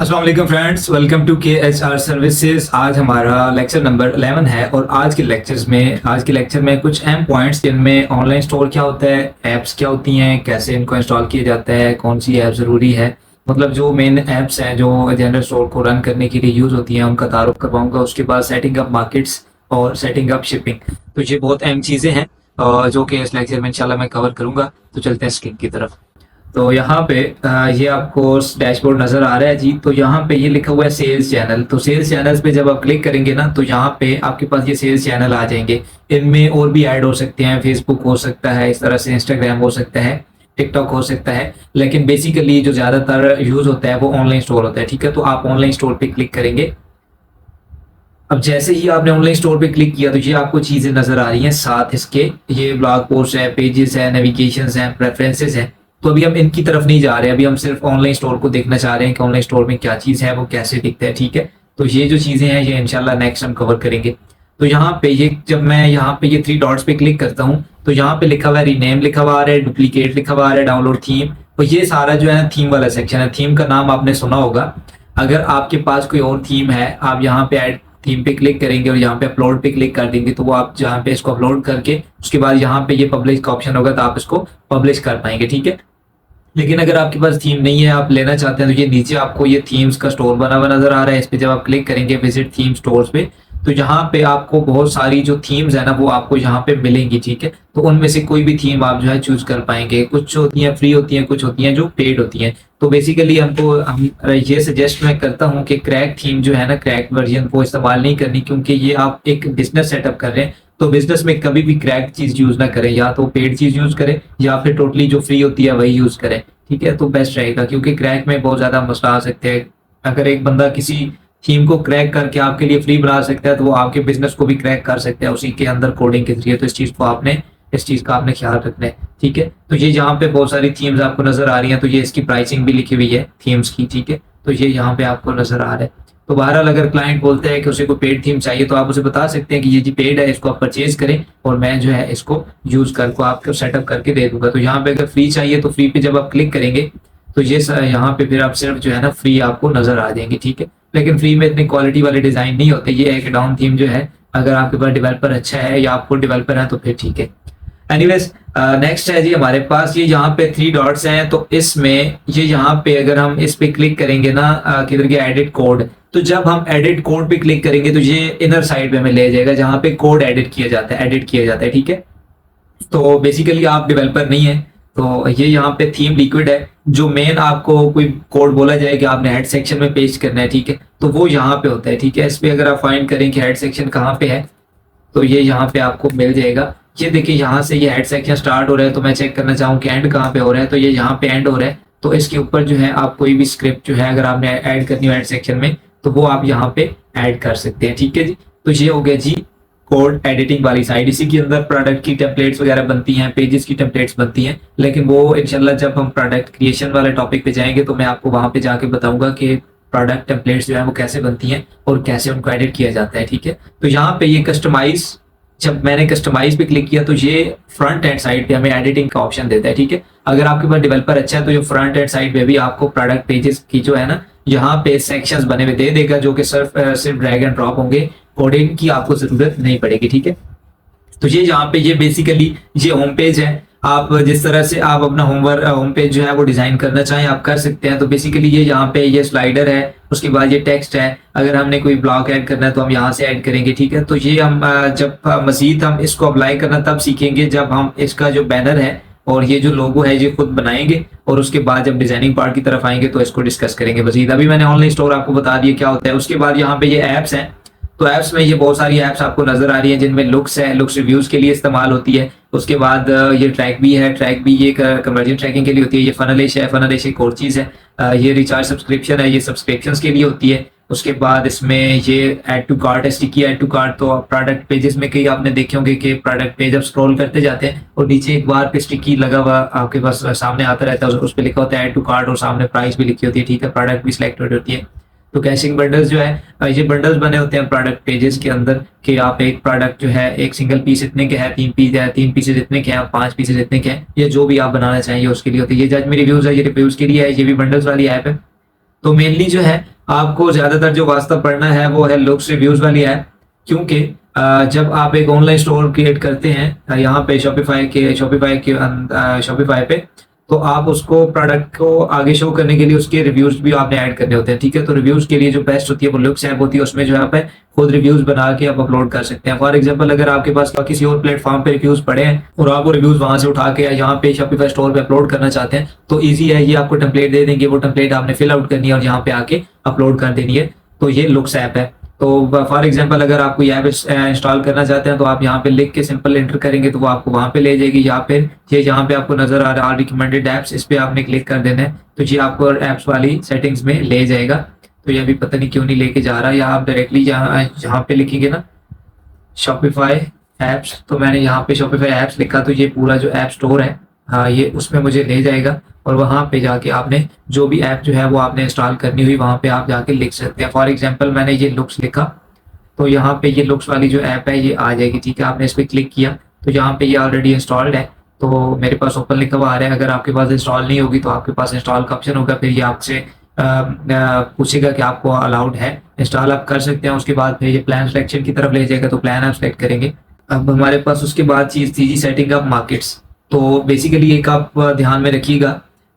अस्सलाम वालेकुम friends, welcome to KHR services. आज हमारा लेक्चर नंबर 11 है और आज के लेक्चर में कुछ अहम पॉइंट्स जिनमें ऑनलाइन स्टोर क्या होता है, ऐप्स क्या होती हैं, कैसे इनको इंस्टॉल किया जाता है, कौन सी ऐप ज़रूरी है, मतलब जो मेन ऐप्स हैं जो जनरल स्टोर को रन करने के लिए यूज़ होती हैं उनका तारुफ करवाऊंगा। उसके बाद सेटिंग अप मार्केट्स और सेटिंग अप शिपिंग। तो ये बहुत अहम चीज़ें हैं जो कि इस लेक्चर में इंशाल्लाह मैं कवर करूँगा। तो चलते हैं स्क्रीन की तरफ। तो यहाँ पे ये आपको डैशबोर्ड नजर आ रहा है जी। तो यहाँ पे ये लिखा हुआ है सेल्स चैनल। तो सेल्स चैनल्स पे जब आप क्लिक करेंगे ना तो यहाँ पे आपके पास ये सेल्स चैनल आ जाएंगे। इनमें और भी ऐड हो सकते हैं, फेसबुक हो सकता है, इस तरह से इंस्टाग्राम हो सकता है, टिकटॉक हो सकता है, लेकिन बेसिकली जो ज्यादातर यूज होता है वो ऑनलाइन स्टोर होता है। ठीक है, तो आप ऑनलाइन स्टोर पे क्लिक करेंगे। अब जैसे ही आपने ऑनलाइन स्टोर पे क्लिक किया तो ये आपको चीजें नजर आ रही हैं, साथ इसके ये ब्लॉग पोस्ट है, पेजेस है, नेविगेशन है, प्रेफरेंसेस है। तो अभी हम इनकी तरफ नहीं जा रहे, अभी हम सिर्फ ऑनलाइन स्टोर को देखना चाह रहे हैं कि ऑनलाइन स्टोर में क्या चीज़ है, वो कैसे दिखता है। ठीक है, तो ये जो चीज़ें हैं ये इंशाल्लाह नेक्स्ट हम कवर करेंगे। तो यहाँ पे ये जब मैं यहाँ पे ये 3 डॉट्स पे क्लिक करता हूँ तो यहाँ पे लिखा हुआ है रीनेम लिखा हुआ आ रहा है, डुप्लीकेट लिखा हुआ आ रहा है, डाउनलोड थीम। तो ये सारा जो है ना थीम वाला सेक्शन है। थीम का नाम आपने सुना होगा। अगर आपके पास कोई और थीम है, आप यहाँ पे ऐड थीम पे क्लिक करेंगे और यहाँ पे अपलोड पे क्लिक कर देंगे तो वो आप जहाँ पे इसको अपलोड करके उसके बाद यहाँ पे ये पब्लिश का ऑप्शन होगा तो आप इसको पब्लिश कर पाएंगे। ठीक है, लेकिन अगर आपके पास थीम नहीं है, आप लेना चाहते हैं, तो ये नीचे आपको ये थीम्स का स्टोर बना हुआ नजर आ रहा है। इस पे जब आप क्लिक करेंगे विजिट थीम स्टोर्स पे तो यहाँ पे आपको बहुत सारी जो थीम्स है ना वो आपको यहाँ पे मिलेंगी। ठीक है, तो उनमें से कोई भी थीम आप जो है चूज कर पाएंगे। कुछ होती हैं फ्री होती हैं, कुछ होती हैं जो पेड होती हैं। तो बेसिकली हम ये सजेस्ट मैं करता हूँ कि क्रैक थीम जो है ना, क्रैक वर्जन वो इस्तेमाल नहीं करनी, क्योंकि ये आप एक बिजनेस सेटअप कर रहे हैं। तो बिजनेस में कभी भी क्रैक चीज यूज ना करें, या तो पेड चीज यूज करें या फिर टोटली जो फ्री होती है वही यूज करें। ठीक है, तो बेस्ट रहेगा, क्योंकि क्रैक में बहुत ज्यादा मसला आ सकते हैं। अगर एक बंदा किसी थीम को क्रैक करके आपके लिए फ्री बना सकता है तो वो आपके बिजनेस को भी क्रैक कर सकते हैं उसी के अंदर कोडिंग के जरिए। तो इस चीज का आपने ख्याल रखना है। ठीक है, तो ये यहाँ पे बहुत सारी थीम्स आपको नजर आ रही हैं। तो ये इसकी प्राइसिंग भी लिखी हुई है थीम्स की। ठीक है, तो ये यहाँ पे आपको नजर आ रहा है। तो बहरहाल अगर क्लाइंट बोलते हैं कि उसे कोई पेड थीम चाहिए तो आप उसे बता सकते हैं कि ये जी पेड है, इसको आप परचेज करें और मैं जो है इसको यूज करके आपको सेटअप करके दे दूंगा। तो यहाँ पे अगर फ्री चाहिए तो फ्री पे जब आप क्लिक करेंगे तो ये यहाँ पे फिर आप सिर्फ जो है ना फ्री आपको नजर आ जाएंगे। ठीक है, लेकिन फ्री में इतनी क्वालिटी वाले डिजाइन नहीं होते। ये एक डाउन थीम जो है, अगर आपके पास डेवलपर अच्छा है या आप खुद डेवलपर है तो फिर ठीक है। एनीवेज नेक्स्ट है जी हमारे पास ये यहाँ पे 3 डॉट्स हैं। तो इसमें ये यहाँ पे अगर हम इस पे क्लिक करेंगे ना किधर गया एडिट कोड, तो जब हम एडिट कोड पे क्लिक करेंगे तो ये इनर साइड पे हमें ले जाएगा जहाँ पे कोड एडिट किया जाता है। ठीक है, तो बेसिकली आप डेवलपर नहीं है तो ये यहाँ पे थीम लिक्विड है। जो मेन आपको कोई कोड बोला जाए कि आपने हेड सेक्शन में पेस्ट करना है, ठीक है, तो वो यहाँ पे होता है। ठीक है, इस पे अगर आप फाइंड करें कि हेड सेक्शन कहाँ पे है तो ये यहाँ पे आपको मिल जाएगा। ये देखिए यहाँ से ये हेड सेक्शन स्टार्ट हो रहा है, तो मैं चेक करना चाहूँ कि एंड कहाँ पे हो रहा है, तो ये यहाँ पे एंड हो रहा है। तो इसके ऊपर जो है आप कोई भी स्क्रिप्ट जो है अगर आपने ऐड करनी हो हेड सेक्शन में तो वो आप यहाँ पे ऐड कर सकते हैं। ठीक है जी, तो ये हो गया जी कोड एडिटिंग वाली साइड। इसी के अंदर प्रोडक्ट की टेम्पलेट्स वगैरह बनती हैं, पेजेस की टेम्पलेट्स बनती हैं, लेकिन वो इंशाल्लाह जब हम प्रोडक्ट क्रिएशन वाले टॉपिक पे जाएंगे तो मैं आपको वहां पे जाके बताऊंगा कि प्रोडक्ट टेम्पलेट्स जो है वो कैसे बनती हैं और कैसे उनको एडिट किया जाता है। ठीक है, तो यहाँ पे ये कस्टमाइज, जब मैंने कस्टमाइज पे क्लिक किया तो ये फ्रंट एंड साइड पे हमें एडिटिंग का ऑप्शन देता है। ठीक है, अगर आपके पास डेवलपर अच्छा है तो ये फ्रंट एंड साइड पे भी आपको प्रोडक्ट पेजेस की जो है ना यहाँ पे सेक्शंस बने हुए दे देगा, जो कि सिर्फ ड्रैग एंड ड्रॉप होंगे, कोडिंग की आपको जरूरत नहीं पड़ेगी। ठीक है, तो ये यहाँ पे ये बेसिकली ये होम पेज है। आप जिस तरह से आप अपना होम पेज जो है वो डिजाइन करना चाहें आप कर सकते हैं। तो बेसिकली ये यहाँ पे ये स्लाइडर है, उसके बाद ये टेक्स्ट है। अगर हमने कोई ब्लॉक ऐड करना है तो हम यहाँ से ऐड करेंगे। ठीक है, तो ये हम जब मजीद हम इसको अप्लाई करना तब सीखेंगे जब हम इसका जो बैनर है और ये जो लोगो है ये खुद बनाएंगे, और उसके बाद जब डिजाइनिंग पार्ट की तरफ आएंगे तो इसको डिस्कस करेंगे मजीद। अभी मैंने ऑनलाइन स्टोर आपको बता दिया क्या होता है। उसके बाद यहाँ पे ये ऐप्स हैं। तो ऐप्स में ये बहुत सारी ऐप्स आपको नजर आ रही हैं जिनमें लुक्स है, लुक्स रिव्यूज के लिए इस्तेमाल होती है। उसके बाद ये ट्रैक भी है, ट्रैक भी ये कन्वर्जन ट्रैकिंग के लिए होती है। ये फनलिश एक और चीज है। ये रिचार्ज सब्सक्रिप्शन है, ये सब्सक्रिप्शंस के लिए होती है। उसके बाद इसमें ये ऐड टू कार्ट है, स्टिकी ऐड टू कार्ट। तो प्रोडक्ट पेजेस में कई आपने देखे होंगे कि प्रोडक्ट पेज आप स्क्रॉल करते जाते हैं और नीचे एक बार पे स्टिकी लगा हुआ आपके पास सामने आता रहता है, उस पर लिखा होता है ऐड टू कार्ट और सामने प्राइस भी लिखी होती है। ठीक है, प्रोडक्ट भी सिलेक्टेड होती है। तो कैशिंग बंडल्स जो है ये बंडल्स बने होते हैं प्रोडक्ट पेजेस के अंदर कि आप एक प्रोडक्ट जो है एक सिंगल पीस इतने के है, 3 पीस है, 3 पीसेज इतने के हैं, 5 पीसेज इतने के हैं, ये जो भी आप बनाना चाहिए उसके लिए होती है। ये जज मी रिव्यूज है, ये रिव्यूज के लिए है, ये भी बंडल्स वाली ऐप है। तो मेनली जो है आपको ज्यादातर जो वास्ता पढ़ना है वो है लुक्स रिव्यूज वाली ऐप, क्योंकि जब आप एक ऑनलाइन स्टोर क्रिएट करते हैं यहाँ पे शॉपिफाई पे, तो आप उसको प्रोडक्ट को आगे शो करने के लिए उसके रिव्यूज भी आपने ऐड करने होते हैं, ठीक है। तो रिव्यूज के लिए जो बेस्ट होती है वो लुक्स ऐप होती है, उसमें जो है आप खुद रिव्यूज बना के आप अपलोड कर सकते हैं। फॉर एग्जांपल अगर आपके पास किसी और प्लेटफॉर्म पे रिव्यूज पड़े हैं और आप वो रिव्यूज वहां से उठा के यहाँ पे शॉपिफाई स्टोर पे अपलोड करना चाहते हैं तो ईजी है, ये आपको टेम्पलेट दे देंगे, वो टेम्पलेट आपने फिल आउट करनी है और यहाँ पे आके अपलोड कर देनी है। तो ये लुक्स ऐप है। तो फॉर एग्जांपल अगर आप कोई ऐप इंस्टॉल करना चाहते हैं तो आप यहाँ पे लिख के सिंपल एंटर करेंगे तो वो आपको वहां पे ले जाएगी, या फिर ये यहाँ पे आपको नजर आ रहा है रिकमेंडेड ऐप्स, इस पे आपने क्लिक कर देना है तो ये आपको ऐप्स वाली सेटिंग्स में ले जाएगा। तो ये अभी पता नहीं क्यों नहीं लेके जा रहा, या आप डायरेक्टली यहाँ पे लिखेंगे ना शॉपिफाई ऐप्स, तो मैंने यहाँ पे शॉपिफाई ऐप्स लिखा तो ये पूरा जो ऐप स्टोर है हाँ ये उसमें मुझे ले जाएगा और वहां पे जाके आपने जो भी ऐप जो है वो आपने इंस्टॉल करनी हुई वहां पे आप जाके लिख सकते हैं। फॉर एग्जांपल मैंने ये लुक्स लिखा तो यहाँ पे ये लुक्स वाली जो ऐप है ये आ जाएगी, ठीक है। आपने इस पर क्लिक किया तो यहाँ पे ये ऑलरेडी इंस्टॉल्ड है, तो मेरे पास ओपन लिखा हुआ आ रहा है। अगर आपके पास इंस्टॉल नहीं होगी तो आपके पास इंस्टॉल का ऑप्शन होगा, फिर ये आपसे पूछेगा कि आपको अलाउड है, इंस्टॉल आप कर सकते हैं। उसके बाद फिर ये प्लान सिलेक्शन की तरफ ले जाएगा तो प्लान आप सेलेक्ट करेंगे। अब हमारे पास उसके बाद चीज थी जी सेटिंग अप मार्केट्स। तो बेसिकली एक आप ध्यान में रखिएगा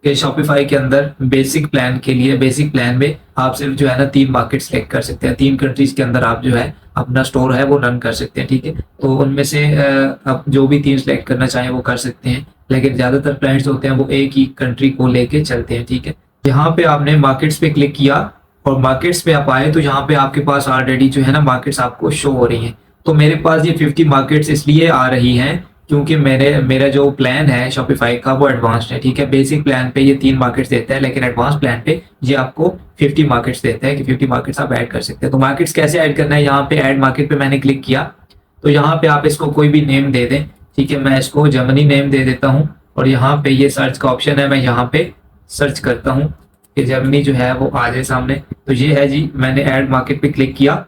कि शॉपिफाई के अंदर बेसिक प्लान के लिए, बेसिक प्लान में आप सिर्फ जो है ना 3 मार्केट सेलेक्ट कर सकते हैं, 3 कंट्रीज के अंदर आप जो है अपना स्टोर है वो रन कर सकते हैं, ठीक है। तो उनमें से आप जो भी 3 सेलेक्ट करना चाहें वो कर सकते हैं, लेकिन ज्यादातर प्लान्स होते हैं वो एक ही कंट्री को लेके चलते हैं, ठीक है। यहाँ पे आपने मार्केट्स पे क्लिक किया और मार्केट्स पे आप आए तो यहाँ पे आपके पास ऑलरेडी जो है ना मार्केट्स आपको शो हो रही हैं। तो मेरे पास ये 50 मार्केट्स इसलिए आ रही हैं क्योंकि मेरा जो प्लान है शॉपिफाई का वो एडवांस्ड है, ठीक है। बेसिक प्लान पे ये 3 मार्केट्स देता है, लेकिन एडवांस प्लान पे ये आपको 50 मार्केट्स देता है कि 50 मार्केट्स आप ऐड कर सकते हैं। तो मार्केट्स कैसे ऐड करना है, यहाँ पे ऐड मार्केट पे मैंने क्लिक किया तो यहाँ पे आप इसको कोई भी नेम दे दें, ठीक है। मैं इसको जर्मनी नेम दे देता हूँ और यहाँ पे ये सर्च का ऑप्शन है, मैं यहाँ पे सर्च करता हूँ कि जर्मनी जो है वो आ जाए सामने। तो ये है जी, मैंने ऐड मार्केट पे क्लिक किया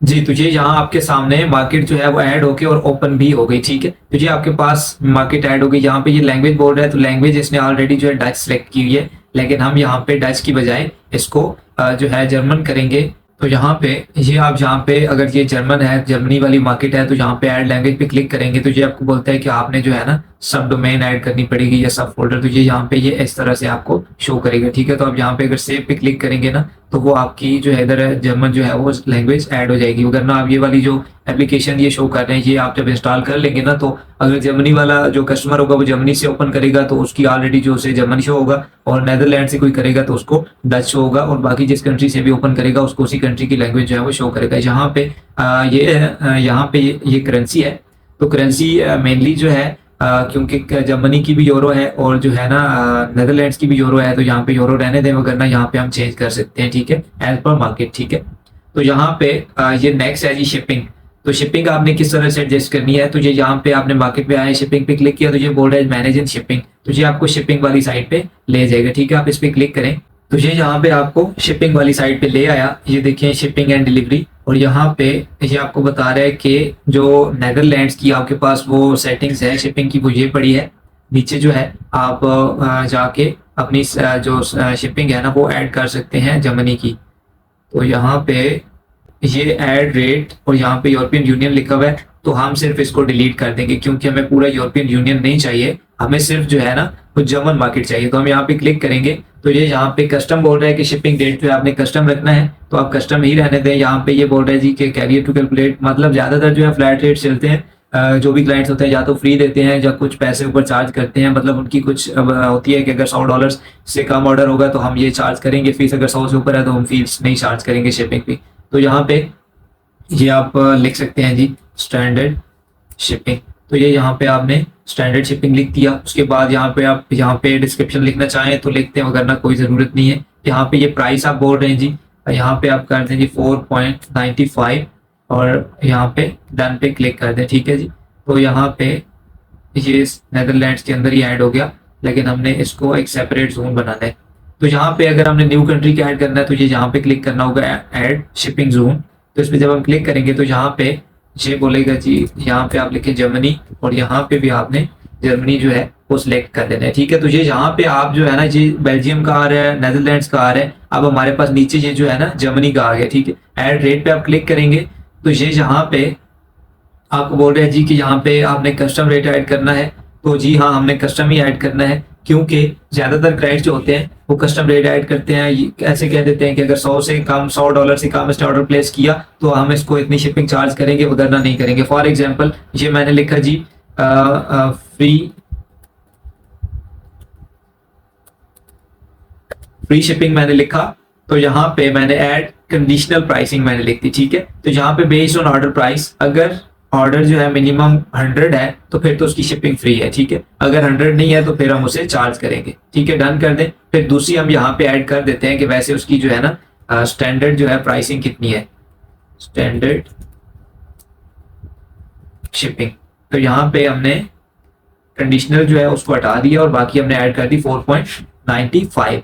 जी, तो ये यहाँ आपके सामने मार्केट जो है वो ऐड होके और ओपन भी हो गई, ठीक है। तो ये आपके पास मार्केट ऐड हो गई। यहाँ पे ये लैंग्वेज बोल रहा है तो लैंग्वेज इसने ऑलरेडी जो है डच सेलेक्ट की हुई है, लेकिन हम यहाँ पे डच की बजाय इसको जो है जर्मन करेंगे। तो यहाँ पे ये आप यहाँ पे अगर ये जर्मन है, जर्मनी वाली मार्केट है, तो यहाँ पे ऐड लैंग्वेज पे क्लिक करेंगे तो ये आपको बोलता है कि आपने जो है ना सब डोमेन ऐड करनी पड़ेगी या सब फोल्डर। तो ये यहाँ पे ये इस तरह से आपको शो करेगा, ठीक है। तो आप यहाँ पे अगर सेव पे क्लिक करेंगे ना तो वो आपकी जो है इधर जर्मन जो है वो लैंग्वेज ऐड हो जाएगी। अगर ना आप ये वाली जो एप्लीकेशन ये शो कर रहे हैं ये आप जब इंस्टॉल कर लेंगे ना तो अगर जर्मनी वाला जो कस्टमर होगा वो जर्मनी से ओपन करेगा तो उसकी ऑलरेडी जो उसे जर्मन शो होगा, और नेदरलैंड से कोई करेगा तो उसको डच शो होगा, और बाकी जिस कंट्री से भी ओपन करेगा उसको उसी कंट्री की लैंग्वेज जो है वो शो करेगा। यहाँ पे यहाँ पे ये करेंसी है। तो करेंसी मेनली जो है क्योंकि जर्मनी की भी यूरो है और जो है ना नेदरलैंड्स की भी यूरो है, तो यहाँ पे यूरो रहने दें, वगैरह ना यहाँ पे हम चेंज कर सकते हैं, ठीक है, एज पर मार्केट, ठीक है। तो यहाँ पे ये नेक्स्ट है जी शिपिंग। तो शिपिंग आपने किस तरह से एडजस्ट करनी है, तो ये यहाँ पे आपने मार्केट पे आए, शिपिंग पे क्लिक किया तो ये बोल रहा है मैनेज इन शिपिंग, तो ये आपको शिपिंग वाली साइट पे ले जाएगा, ठीक है। आप इस पे क्लिक करें तो ये यहाँ पे आपको शिपिंग वाली साइट पे ले आया। ये देखिए शिपिंग एंड डिलीवरी, और यहाँ पे ये आपको बता रहा है कि जो नेदरलैंड्स की आपके पास वो सेटिंग्स है शिपिंग की वो ये पड़ी है। नीचे जो है आप जाके अपनी जो शिपिंग है ना वो ऐड कर सकते हैं जर्मनी की। तो यहाँ पे ये ऐड रेट और यहाँ पे यूरोपियन यूनियन लिखा हुआ है, तो हम सिर्फ इसको डिलीट कर देंगे क्योंकि हमें पूरा यूरोपियन यूनियन नहीं चाहिए, हमें सिर्फ जो है ना वो जर्मन मार्केट चाहिए। तो हम यहाँ पे क्लिक करेंगे तो ये यहाँ पे कस्टम बोल रहा है कि शिपिंग डेट जो है आपने कस्टम रखना है, तो आप कस्टम ही रहने दें। यहाँ पे ये बोल रहा है जी कि कैरियर टू कैलकुलेट, मतलब ज्यादातर जो है फ्लैट रेट चलते हैं। जो भी क्लाइंट्स होते हैं या तो फ्री देते हैं या कुछ पैसे ऊपर चार्ज करते हैं, मतलब उनकी कुछ होती है कि अगर $100 से कम ऑर्डर होगा तो हम ये चार्ज करेंगे फीस, अगर 100 से ऊपर है तो हम फीस नहीं चार्ज करेंगे शिपिंग फी। तो यहाँ पे ये आप लिख सकते हैं जी स्टैंडर्ड शिपिंग। तो ये यहाँ पे आपने स्टैंडर्ड शिपिंग लिख दिया। उसके बाद यहाँ पे आप यहाँ पे डिस्क्रिप्शन लिखना चाहें तो लिखते हैं, वगैरह कोई ज़रूरत नहीं है। यहाँ पे ये प्राइस आप बोल रहे हैं जी, यहाँ पे आप कर दें जी 4.95 और यहाँ पे डन पे क्लिक कर दें, ठीक है जी। तो यहाँ पे ये नेदरलैंड्स के अंदर ही ऐड हो गया, लेकिन हमने इसको एक सेपरेट जोन बनाना है। तो यहाँ पे अगर हमने न्यू कंट्री का ऐड करना है तो ये यहाँ पे क्लिक करना होगा ऐड शिपिंग जोन। तो इस पर जब हम क्लिक करेंगे तो यहाँ पे ये बोलेगा जी यहाँ पे आप लिखें जर्मनी, और यहाँ पे भी आपने जर्मनी जो है वो सिलेक्ट कर देना है, ठीक है। तो ये यहाँ पे आप जो है ना जी बेल्जियम का आ रहा है, नेदरलैंड्स का आ रहा है, अब हमारे पास नीचे ये जो है ना जर्मनी का आ गया, ठीक है। ऐड रेट पे आप क्लिक करेंगे तो ये यहाँ पे आपको बोल रहे हैं जी कि यहाँ पे आपने कस्टम रेट ऐड करना है। तो जी हाँ, हमने कस्टम ही ऐड करना है, क्योंकि ज्यादातर क्लाइंट्स जो होते हैं वो कस्टम रेट ऐड करते हैं। ऐसे कह देते हैं कि अगर $100 से कम इसने ऑर्डर प्लेस किया तो हम इसको इतनी शिपिंग चार्ज करेंगे, वगैरह नहीं करेंगे। फॉर एग्जांपल ये मैंने लिखा जी फ्री शिपिंग मैंने लिखा, तो यहाँ पे मैंने ऐड कंडीशनल प्राइसिंग मैंने लिख दी, ठीक है। तो यहाँ पे बेस्ड ऑन ऑर्डर प्राइस, अगर ऑर्डर जो है मिनिमम 100 है तो फिर तो उसकी शिपिंग फ्री है, ठीक है। अगर 100 नहीं है तो फिर हम उसे चार्ज करेंगे, ठीक है। डन कर दें। फिर दूसरी हम यहाँ पे ऐड कर देते हैं कि वैसे उसकी जो है ना स्टैंडर्ड जो है प्राइसिंग कितनी है, स्टैंडर्ड शिपिंग। तो यहाँ पे हमने कंडीशनल जो है उसको हटा दिया और बाकी हमने ऐड कर दी 4.95।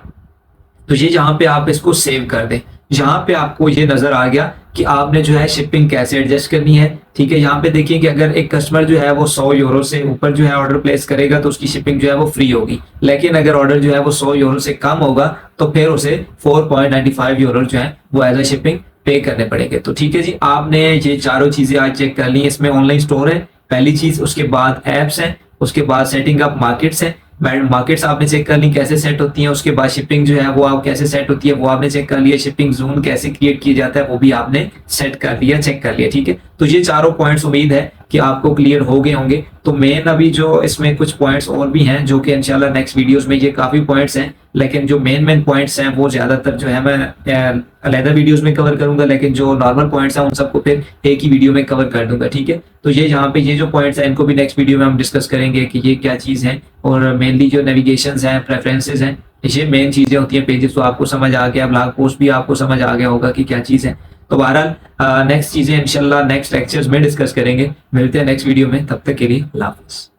तो ये जहाँ पे आप इसको सेव कर दें, यहाँ पे आपको ये नजर आ गया कि आपने जो है शिपिंग कैसे एडजस्ट करनी है, ठीक है। यहाँ पे देखिए कि अगर एक कस्टमर जो है वो €100 से ऊपर जो है ऑर्डर प्लेस करेगा तो उसकी शिपिंग जो है वो फ्री होगी, लेकिन अगर ऑर्डर जो है वो €100 से कम होगा तो फिर उसे €4.95 जो है वो एज अ शिपिंग पे करने पड़ेंगे। तो ठीक है जी, आपने ये चारों चीजें आज चेक कर ली। इसमें ऑनलाइन स्टोर है पहली चीज, उसके बाद एप्स हैं, उसके बाद सेटिंग अप मार्केट्स है, मार्केट्स आपने चेक कर ली कैसे सेट होती है, उसके बाद शिपिंग जो है वो आप कैसे सेट होती है वो आपने चेक कर लिया, शिपिंग जोन कैसे क्रिएट किया जाता है वो भी आपने सेट कर लिया, चेक कर लिया, ठीक है। तो ये चारों पॉइंट्स उम्मीद है कि आपको क्लियर हो गए होंगे। तो मेन अभी जो इसमें कुछ पॉइंट्स और भी हैं जो कि इंशाल्लाह नेक्स्ट वीडियोस में, ये काफी पॉइंट्स हैं, लेकिन जो मेन पॉइंट्स हैं वो ज्यादातर जो है मैं अलग वीडियोस में कवर करूंगा, लेकिन जो नॉर्मल पॉइंट्स हैं उन सबको फिर एक ही वीडियो में कवर कर दूंगा, ठीक है। तो ये यहाँ पे ये जो पॉइंट्स हैं इनको भी नेक्स्ट वीडियो में हम डिस्कस करेंगे कि ये क्या चीज है, और मेनली जो नेविगेशन हैं, प्रेफरेंसेज हैं, ये मेन चीजें होती हैं। पेजेस तो आपको समझ आ गया, ब्लॉग पोस्ट भी आपको समझ आ गया होगा कि क्या चीज है। तो बहरहाल नेक्स्ट चीजें इंशाल्लाह नेक्स्ट लेक्चर्स में डिस्कस करेंगे। मिलते हैं नेक्स्ट वीडियो में, तब तक के लिए अल्लाह हाफिज़।